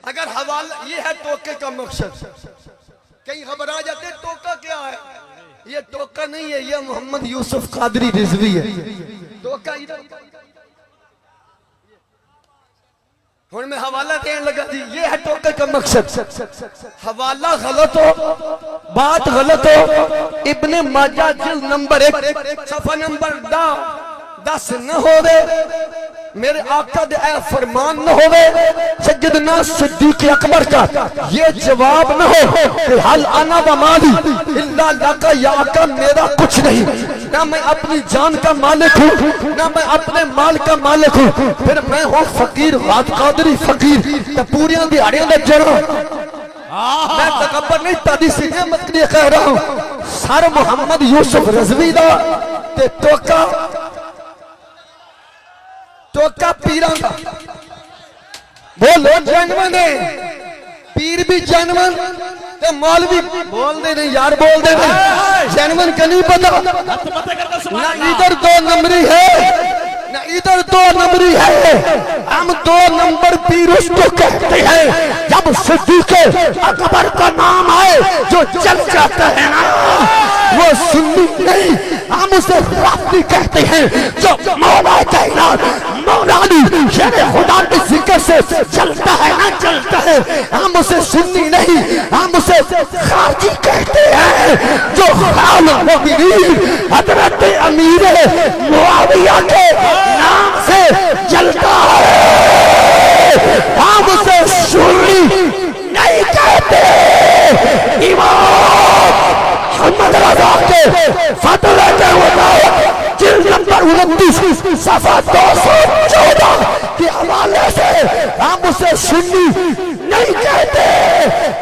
اگر حوالہ یہ ہے ٹوکے کا مقصد، کہیں گھبرا جاتے ٹوکا کیا ہے؟ یہ ٹوکا نہیں ہے، یہ محمد یوسف قادری رضوی ہے۔ ٹوکا ادھر ہوں میں حوالہ دینے لگا جی، یہ ہے ٹوکے کا مقصد۔ حوالہ غلط ہو، بات غلط ہو، ابن ماجہ جلد نمبر 1 صفحہ نمبر 10 نہ ہوئے، میرے آقا دے اے فرمان نہ ہوئے، سیدنا صدیق اکبر کا یہ جواب نہ ہو کہ حل انا و مالی اللہ لکا، یا آقا میرا کچھ نہیں، نہ میں اپنی جان کا مالک ہوں نہ میں اپنے مال کا مالک ہوں، پھر میں ہوں فقیر، غات قادری فقیر، تو پوریاں دیہڑیاں دے جڑوں میں تکبر نہیں، تحدیث نعمت کے لیے کہہ رہا ہوں۔ سر محمد یوسف رضوی دا تے ٹوکا پیران دا، بولو جنون ہے، پیر بھی جنون تے مولوی بول دے نہیں یار، بول دے نہیں، جنون کا نہیں پتا، نہ ادھر 2 نمبری ہے نہ ادھر 2 نمبری ہے، ہم 2 نمبر پیر اس کو کہتے ہیں جب صدیق اکبر کا نام آئے جو چل جاتا ہے نا وہ سنی نہیں، ہم اسے رافضی کہتے ہیں جو مولا کائنات مولا علی شیر خدا کے ذکر سے چلتا ہے نا چلتا ہے، ہم اسے سنی نہیں، ہم اسے خارجی کہتے ہیں جو خال المؤمنین حضرت امیر معاویہ کے نام سے چلتا ہے، ہم اسے سنی نہیں کہتے۔ امام محمد رضا کے فتوے کے مطابق جلد نمبر 29 صفحہ 214 کے حوالے سے ہم اسے سنی نہیں کہتے،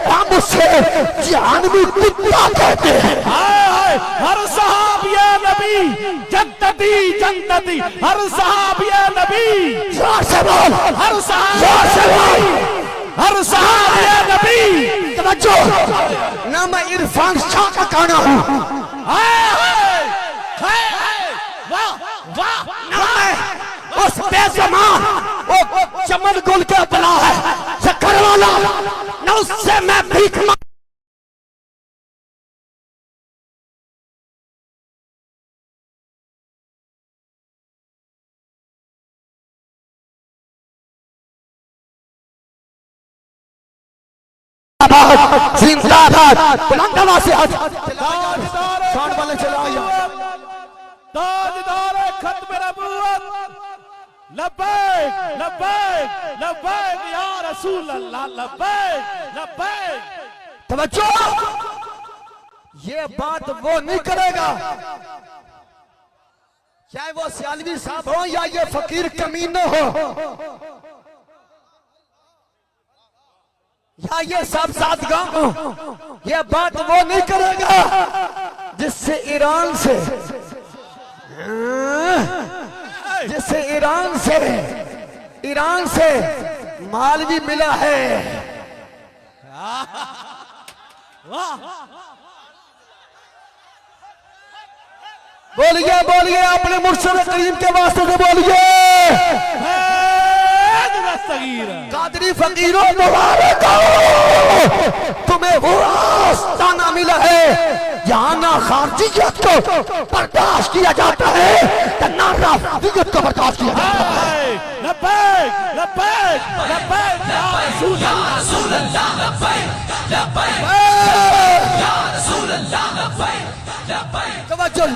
ہم اسے جہنمی کتا کہتے ہیں۔ ہر صحابی نبی جنتی جنتی، ہر صحابی نبی زور سے بول، ہر زور سے بول، ہر صحابی نبی۔ توجہ، نہ میں عرفان شاہ کا کانا ہوں، نہ میں اس بے زمان وہ چمن گل کے بلا ہے شکر والا، نہ اس سے میں بھیک مانگ زندہ باد بلند آواز سے ساؤنڈ والے چلا آیا، تاجدار ختم نبوت، لبیک لبیک لبیک یا رسول اللہ، لبیک لبیک۔ توجہ، یہ بات وہ نہیں کرے گا چاہے وہ سیالوی صاحب ہو یا یہ فقیر کمینہ ہو یا یہ سب ساتگاں ہو، یہ بات وہ نہیں کرے گا جس سے ایران سے مال بھی ملا ہے۔ بولیے بولیے اپنے مرشد کریم کے واسطے سے بولیے، قادری فقیروں مبارک ہو، تمہیں وہ آستانہ ملا ہے جہاں نہ خارجیت کو برداشت کیا جاتا ہے نہ رافضیت کو برداشت کیا جاتا ہے۔ لبیک لبیک لبیک یا رسول اللہ، لبیک لبیک یا رسول اللہ، لبیک لبیک۔ توجہ